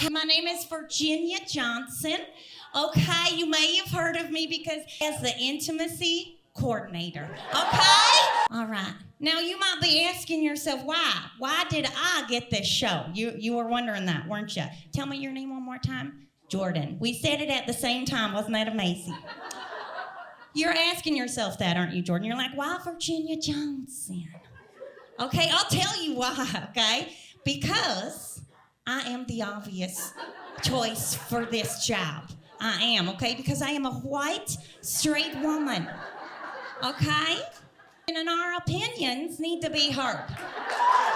My name is Virginia Johnson. Okay, you may have heard of me because as the intimacy coordinator. Okay? All right. Now you might be asking yourself, why? Why did I get this show? You were wondering that, weren't you? Tell me your name one more time. Jordan. We said it at the same time. Wasn't that amazing? You're asking yourself that, aren't you, Jordan? You're like, why Virginia Johnson? Okay, I'll tell you why, okay? Because I am the obvious choice for this job. I am, okay? Because I am a white, straight woman, okay? And our opinions need to be heard,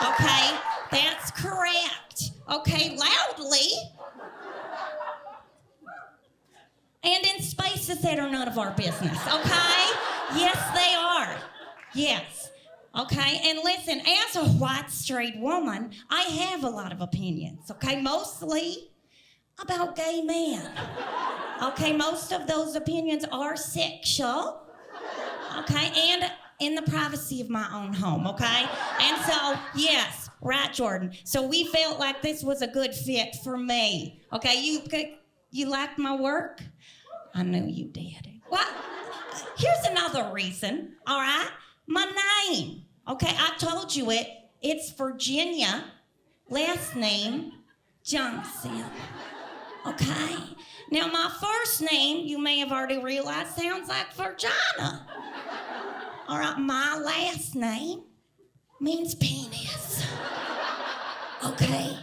okay? That's correct, okay? Loudly. And in spaces that are none of our business, okay? Yes, they are. Yes. Okay, and listen, as a white, straight woman, I have a lot of opinions, okay? Mostly about gay men. Okay, most of those opinions are sexual, okay? And in the privacy of my own home, okay? And so, yes, right, Jordan. So we felt like this was a good fit for me, okay? You liked my work? I knew you did. Well, here's another reason, all right? My name, okay? I told you it. It's Virginia, last name Johnson, okay? Now, my first name, you may have already realized, sounds like Virginia. All right, my last name means penis, okay?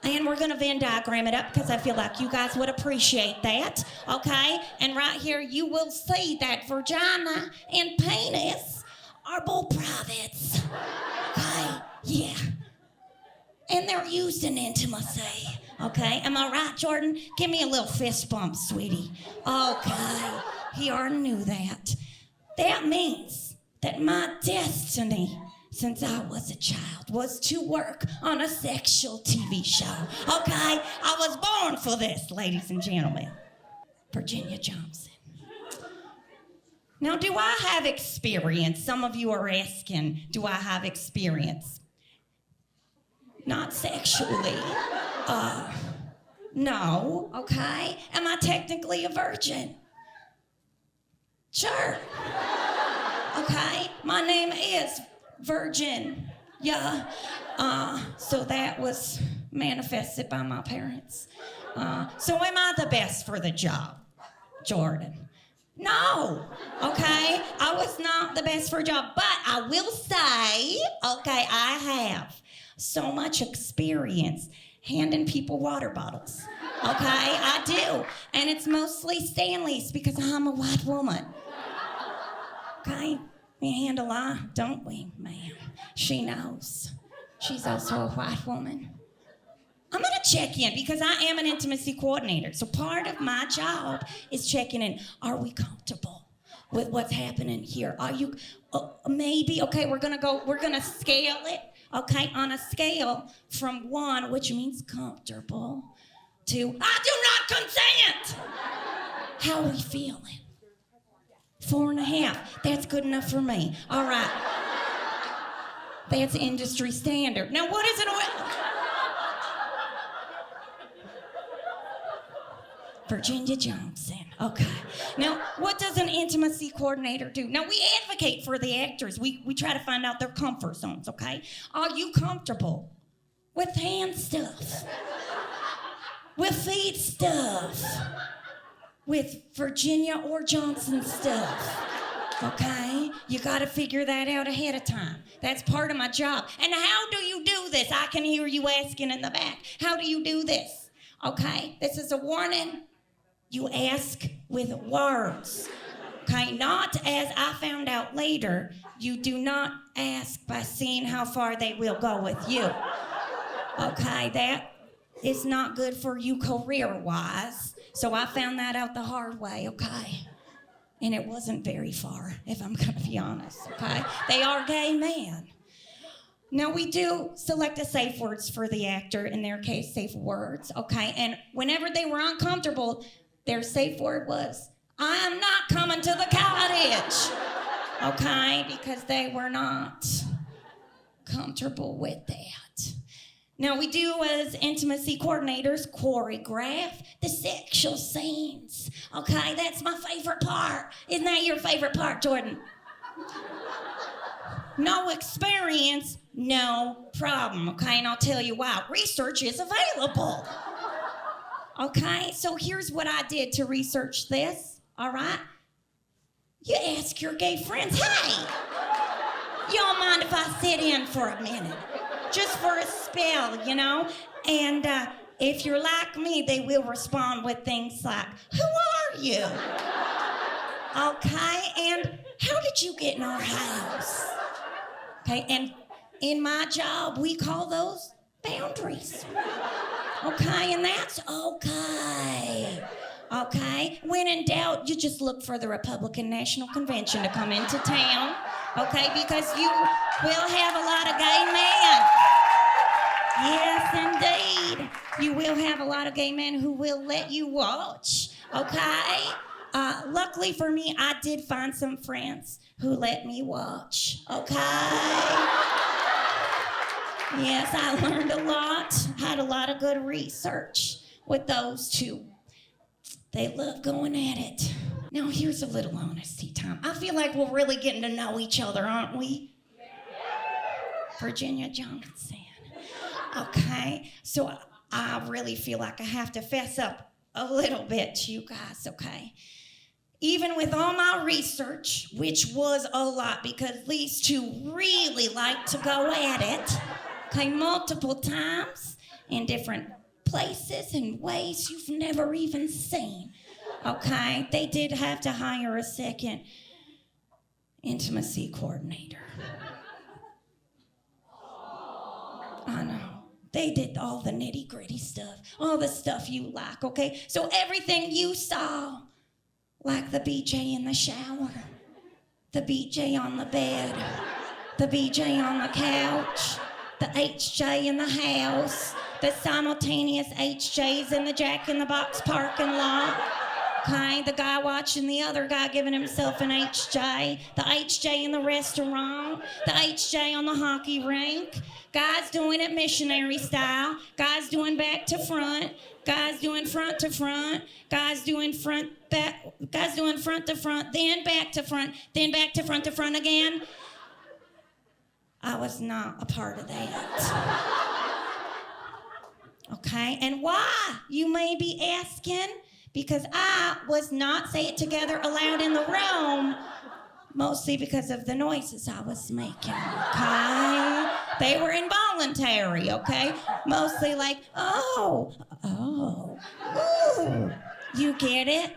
And we're gonna Venn diagram it up because I feel like you guys would appreciate that, okay? And right here, you will see that vagina and penis are both privates, okay? Yeah. And they're used in intimacy, okay? Am I right, Jordan? Give me a little fist bump, sweetie. Okay, he already knew that. That means that my destiny since I was a child was to work on a sexual TV show, okay? I was born for this, ladies and gentlemen. Virginia Johnson. Now, do I have experience? Some of you are asking, do I have experience? Not sexually. No, okay? Am I technically a virgin? Sure. Okay, my name is Virgin, yeah. So that was manifested by my parents. So am I the best for the job, Jordan? No, okay? I was not the best for a job, but I will say, okay, I have so much experience handing people water bottles, okay? I do, and it's mostly Stanley's because I'm a white woman, okay? We handle a lot, don't we, ma'am? She knows. She's also a white woman. I'm gonna check in because I am an intimacy coordinator. So part of my job is checking in. Are we comfortable with what's happening here? Are you, maybe, okay, we're gonna scale it, okay, on a scale from 1, which means comfortable, to, I do not consent! How are we feeling? 4.5. That's good enough for me. All right. That's industry standard. Now, what is it? Virginia Johnson. Okay. Now, what does an intimacy coordinator do? Now, we advocate for the actors. We try to find out their comfort zones, okay? Are you comfortable with hand stuff? With feet stuff? With Virginia or Johnson stuff, okay? You gotta figure that out ahead of time. That's part of my job. And how do you do this? I can hear you asking in the back. How do you do this? Okay, this is a warning. You ask with words, okay? Not, as I found out later, you do not ask by seeing how far they will go with you, okay? That is not good for you career-wise. So I found that out the hard way, okay? And it wasn't very far, if I'm gonna be honest, okay? They are gay men. Now, we do select a safe words for the actor, in their case, safe words, okay? And whenever they were uncomfortable, their safe word was, I am not coming to the cottage, okay? Because they were not comfortable with that. Now, we do, as intimacy coordinators, choreograph the sexual scenes. Okay, that's my favorite part. Isn't that your favorite part, Jordan? No experience, no problem, okay? And I'll tell you why. Research is available. Okay, so here's what I did to research this, all right? You ask your gay friends, hey, you don't mind if I sit in for a minute? Just for a spell, you know? And if you're like me, they will respond with things like, who are you? Okay, and how did you get in our house? Okay, and in my job, we call those boundaries. Okay, and that's okay. Okay, when in doubt, you just look for the Republican National Convention to come into town. Okay, because you will have a lot of gay men. Yes, indeed. You will have a lot of gay men who will let you watch. Okay? Luckily for me, I did find some friends who let me watch. Okay? Yes, I learned a lot. Had a lot of good research with those two. They love going at it. Now, here's a little honesty time. I feel like we're really getting to know each other, aren't we? Virginia Johnson. Okay, so I really feel like I have to fess up a little bit to you guys, okay? Even with all my research, which was a lot because these two really like to go at it, okay, multiple times in different places and ways you've never even seen, okay? They did have to hire a second intimacy coordinator. I know. They did all the nitty-gritty stuff, all the stuff you like, okay? So everything you saw, like the BJ in the shower, the BJ on the bed, the BJ on the couch, the HJ in the house, the simultaneous HJs in the Jack in the Box parking lot, okay? The guy watching the other guy giving himself an HJ, the HJ in the restaurant, the HJ on the hockey rink, guys doing it missionary style, guys doing back to front, guys doing front to front, guys doing front back, guys doing front to front, then back to front, then back to front again. I was not a part of that. Okay, and why, you may be asking? Because I was not, say it together, allowed in the room, mostly because of the noises I was making, okay? They were involuntary, okay? Mostly like, oh, ooh. You get it?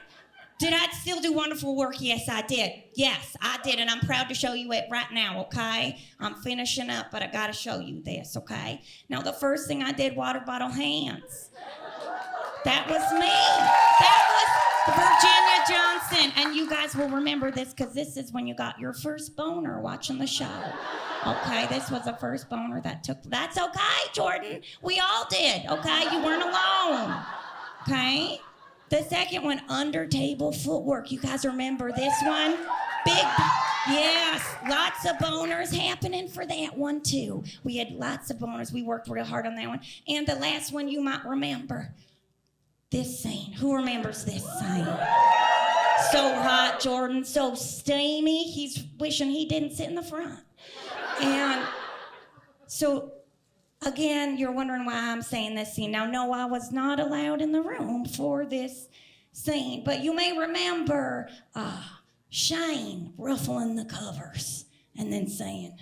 Did I still do wonderful work? Yes, I did. Yes, I did, and I'm proud to show you it right now, okay? I'm finishing up, but I gotta show you this, okay? Now, the first thing I did, water bottle hands. That was me. That was Virginia Johnson. And you guys will remember this because this is when you got your first boner watching the show. Okay, this was the first boner that took. That's okay, Jordan. We all did, okay? You weren't alone, okay? The second one, under table footwork. You guys remember this one? Big, yes, lots of boners happening for that one too. We had lots of boners. We worked real hard on that one. And the last one you might remember. This scene. Who remembers this scene? So hot, Jordan, so steamy. He's wishing he didn't sit in the front. And so, again, you're wondering why I'm saying this scene. Now, no, I was not allowed in the room for this scene, but you may remember Shane ruffling the covers and then saying,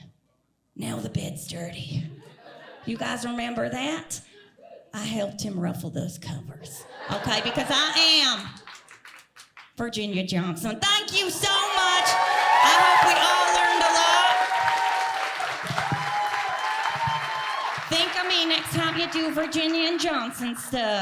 now the bed's dirty. You guys remember that? I helped him ruffle those covers, okay? Because I am Virginia Johnson. Thank you so much. I hope we all learned a lot. Think of me next time you do Virginia and Johnson stuff.